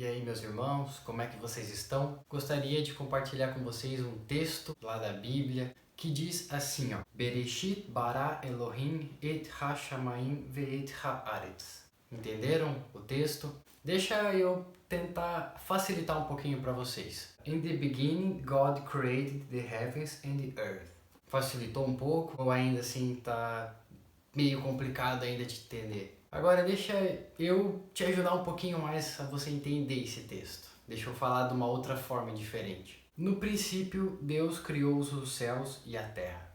E aí, meus irmãos, como é que vocês estão? Gostaria de compartilhar com vocês um texto lá da Bíblia que diz assim, ó: Bereshit bara Elohim et ha-shamayim ve'et haaretz. Entenderam o texto? Deixa eu tentar facilitar um pouquinho para vocês. In the beginning, God created the heavens and the earth. Facilitou um pouco ou ainda assim tá meio complicado ainda de entender? Agora deixa eu te ajudar um pouquinho mais a você entender esse texto. Deixa eu falar de uma outra forma diferente. No princípio, Deus criou os céus e a terra.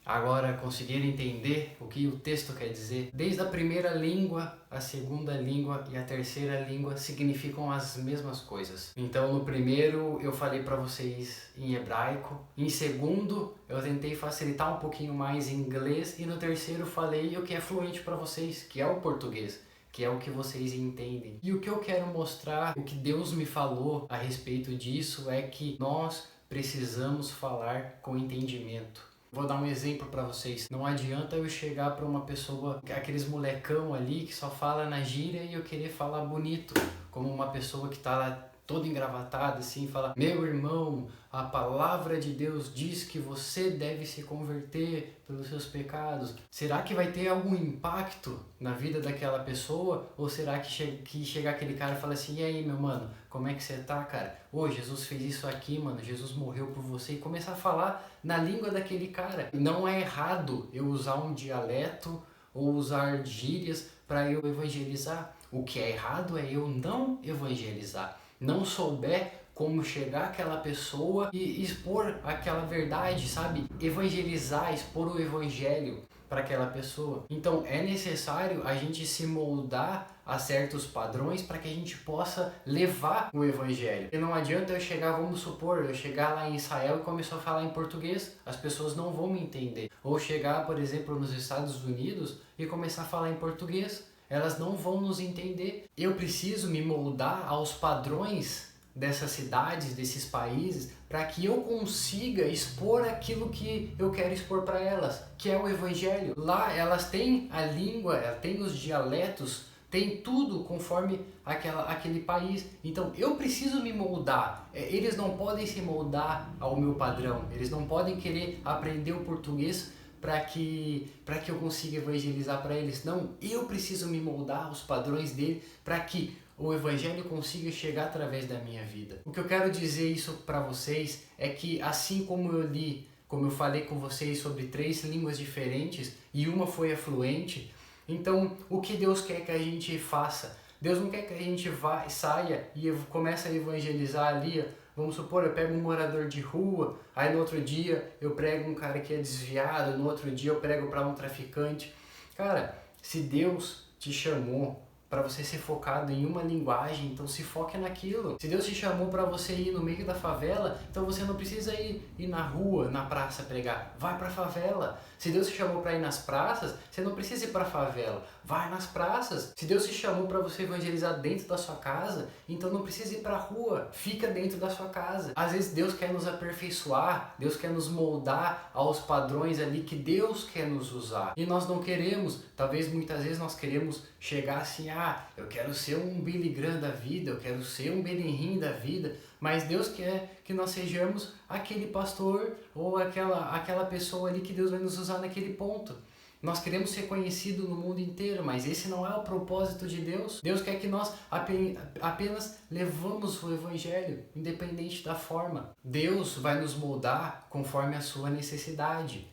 Agora, conseguiram entender o que o texto quer dizer? Desde a primeira língua, a segunda língua e a terceira língua significam as mesmas coisas. Então, no primeiro eu falei para vocês em hebraico, em segundo eu tentei facilitar um pouquinho mais em inglês e no terceiro falei o que é fluente para vocês, que é o português, que é o que vocês entendem. E o que eu quero mostrar, o que Deus me falou a respeito disso é que nós precisamos falar com entendimento. Vou dar um exemplo para vocês. Não adianta eu chegar para uma pessoa, aqueles molecão ali que só fala na gíria e eu querer falar bonito, como uma pessoa que tá lá toda engravatada assim, fala: meu irmão, a palavra de Deus diz que você deve se converter pelos seus pecados. Será que vai ter algum impacto na vida daquela pessoa? Ou será que chega aquele cara e fala assim: e aí, meu mano, como é que você tá, cara? Ô, Jesus fez isso aqui, mano, Jesus morreu por você, e começar a falar na língua daquele cara. Não é errado eu usar um dialeto ou usar gírias para eu evangelizar. O que é errado é eu não evangelizar, não souber como chegar àquela pessoa e expor aquela verdade, sabe? Evangelizar, expor o evangelho para aquela pessoa. Então é necessário a gente se moldar a certos padrões para que a gente possa levar o evangelho. E não adianta eu chegar, vamos supor, eu chegar lá em Israel e começar a falar em português, as pessoas não vão me entender. Ou chegar, por exemplo, nos Estados Unidos e começar a falar em português, elas não vão nos entender. Eu preciso me moldar aos padrões dessas cidades, desses países, para que eu consiga expor aquilo que eu quero expor para elas, que é o evangelho. Lá elas têm a língua, têm os dialetos, tem tudo conforme aquele país. Então eu preciso me moldar. Eles não podem se moldar ao meu padrão, eles não podem querer aprender o português para que eu consiga evangelizar para eles. Não, eu preciso me moldar aos padrões dele para que o evangelho consiga chegar através da minha vida. O que eu quero dizer isso para vocês é que assim como eu li, como eu falei com vocês sobre 3 línguas diferentes e uma foi a fluente, então o que Deus quer que a gente faça? Deus não quer que a gente saia e comece a evangelizar ali. Vamos supor, eu pego um morador de rua, aí no outro dia eu prego um cara que é desviado, no outro dia eu prego para um traficante. Cara, se Deus te chamou para você ser focado em uma linguagem, então se foque naquilo. Se Deus te chamou para você ir no meio da favela, então você não precisa ir na rua, na praça pregar. Vai para a favela. Se Deus te chamou para ir nas praças, você não precisa ir para a favela. Vai nas praças. Se Deus te chamou para você evangelizar dentro da sua casa, então não precisa ir para a rua. Fica dentro da sua casa. Às vezes Deus quer nos aperfeiçoar, Deus quer nos moldar aos padrões ali que Deus quer nos usar. E nós não queremos, talvez muitas vezes nós queremos chegar assim: eu quero ser um Billy Graham da vida, eu quero ser um Benihim da vida, mas Deus quer que nós sejamos aquele pastor ou aquela pessoa ali que Deus vai nos usar naquele ponto. Nós queremos ser conhecidos no mundo inteiro, mas esse não é o propósito de Deus. Deus quer que nós apenas levamos o evangelho, independente da forma. Deus vai nos moldar conforme a sua necessidade.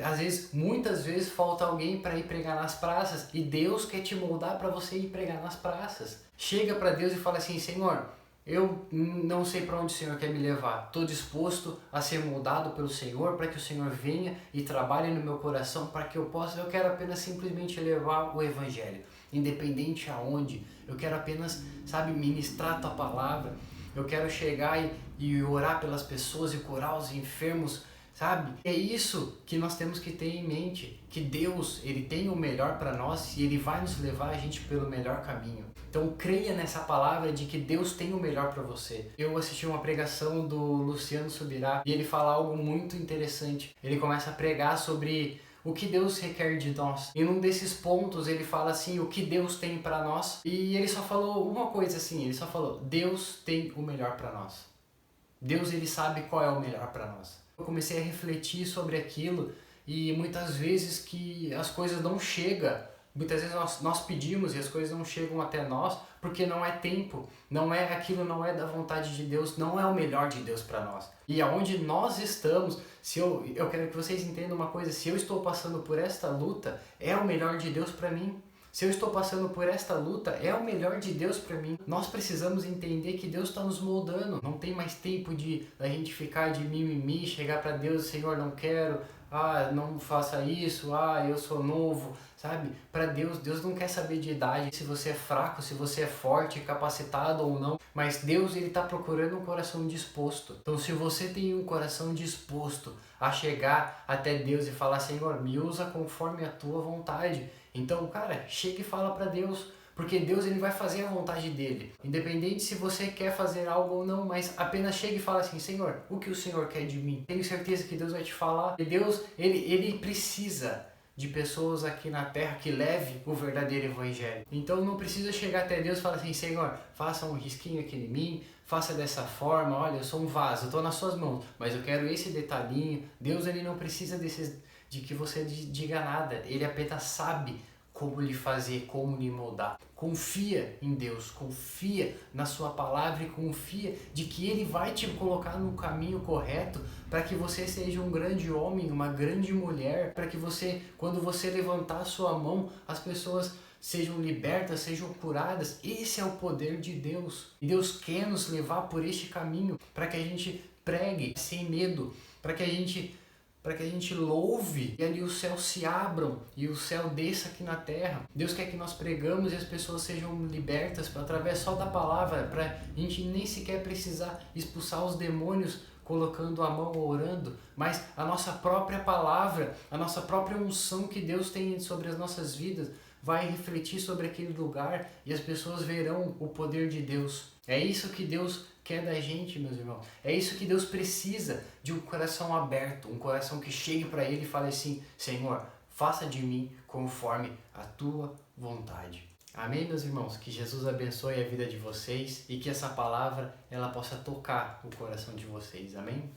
Às vezes, muitas vezes falta alguém para ir pregar nas praças e Deus quer te moldar para você ir pregar nas praças. Chega para Deus e fala assim: Senhor, eu não sei para onde o Senhor quer me levar. Estou disposto a ser moldado pelo Senhor para que o Senhor venha e trabalhe no meu coração para que eu quero apenas simplesmente levar o evangelho, independente aonde. Eu quero apenas, ministrar a tua palavra. Eu quero chegar e orar pelas pessoas e curar os enfermos. É isso que nós temos que ter em mente, que Deus, Ele tem o melhor para nós e Ele vai nos levar a gente pelo melhor caminho. Então creia nessa palavra de que Deus tem o melhor para você. Eu assisti uma pregação do Luciano Subirá e ele fala algo muito interessante. Ele começa a pregar sobre o que Deus requer de nós. Em um desses pontos ele fala assim, o que Deus tem para nós. E ele só falou uma coisa assim, ele só falou, Deus tem o melhor para nós. Deus, ele sabe qual é o melhor para nós. Eu comecei a refletir sobre aquilo e muitas vezes que as coisas não chegam, muitas vezes nós pedimos e as coisas não chegam até nós porque não é tempo, não é aquilo, não é da vontade de Deus, não é o melhor de Deus para nós. E aonde nós estamos, se eu quero que vocês entendam uma coisa, se eu estou passando por esta luta, é o melhor de Deus para mim. Se eu estou passando por esta luta, é o melhor de Deus para mim. Nós precisamos entender que Deus está nos moldando. Não tem mais tempo de a gente ficar de mimimi, chegar para Deus, Senhor, não quero, não faça isso, eu sou novo, sabe? Para Deus, Deus não quer saber de idade, se você é fraco, se você é forte, capacitado ou não. Mas Deus, ele está procurando um coração disposto. Então, se você tem um coração disposto a chegar até Deus e falar, Senhor, me usa conforme a tua vontade. Então, cara, chega e fala para Deus, porque Deus, ele vai fazer a vontade dele. Independente se você quer fazer algo ou não, mas apenas chega e fala assim, Senhor, o que o Senhor quer de mim? Tenho certeza que Deus vai te falar. E Deus, ele precisa de pessoas aqui na terra que leve o verdadeiro evangelho. Então não precisa chegar até Deus e falar assim, Senhor, faça um risquinho aqui em mim, faça dessa forma, olha, eu sou um vaso, eu estou nas suas mãos, mas eu quero esse detalhinho. Deus, ele não precisa de que você diga nada, ele apenas sabe como lhe fazer, como lhe moldar. Confia em Deus, confia na sua palavra e confia de que Ele vai te colocar no caminho correto para que você seja um grande homem, uma grande mulher, para que você, quando você levantar a sua mão, as pessoas sejam libertas, sejam curadas. Esse é o poder de Deus. E Deus quer nos levar por este caminho para que a gente pregue sem medo, para que a gente louve e ali os céus se abram e o céu desça aqui na terra. Deus quer que nós pregamos e as pessoas sejam libertas através só da palavra, para a gente nem sequer precisar expulsar os demônios colocando a mão ou orando, mas a nossa própria palavra, a nossa própria unção que Deus tem sobre as nossas vidas vai refletir sobre aquele lugar e as pessoas verão o poder de Deus. É isso que Deus quer da gente, meus irmãos. É isso que Deus precisa, de um coração aberto, um coração que chegue para Ele e fale assim, Senhor, faça de mim conforme a tua vontade. Amém, meus irmãos? Que Jesus abençoe a vida de vocês e que essa palavra ela possa tocar o coração de vocês. Amém?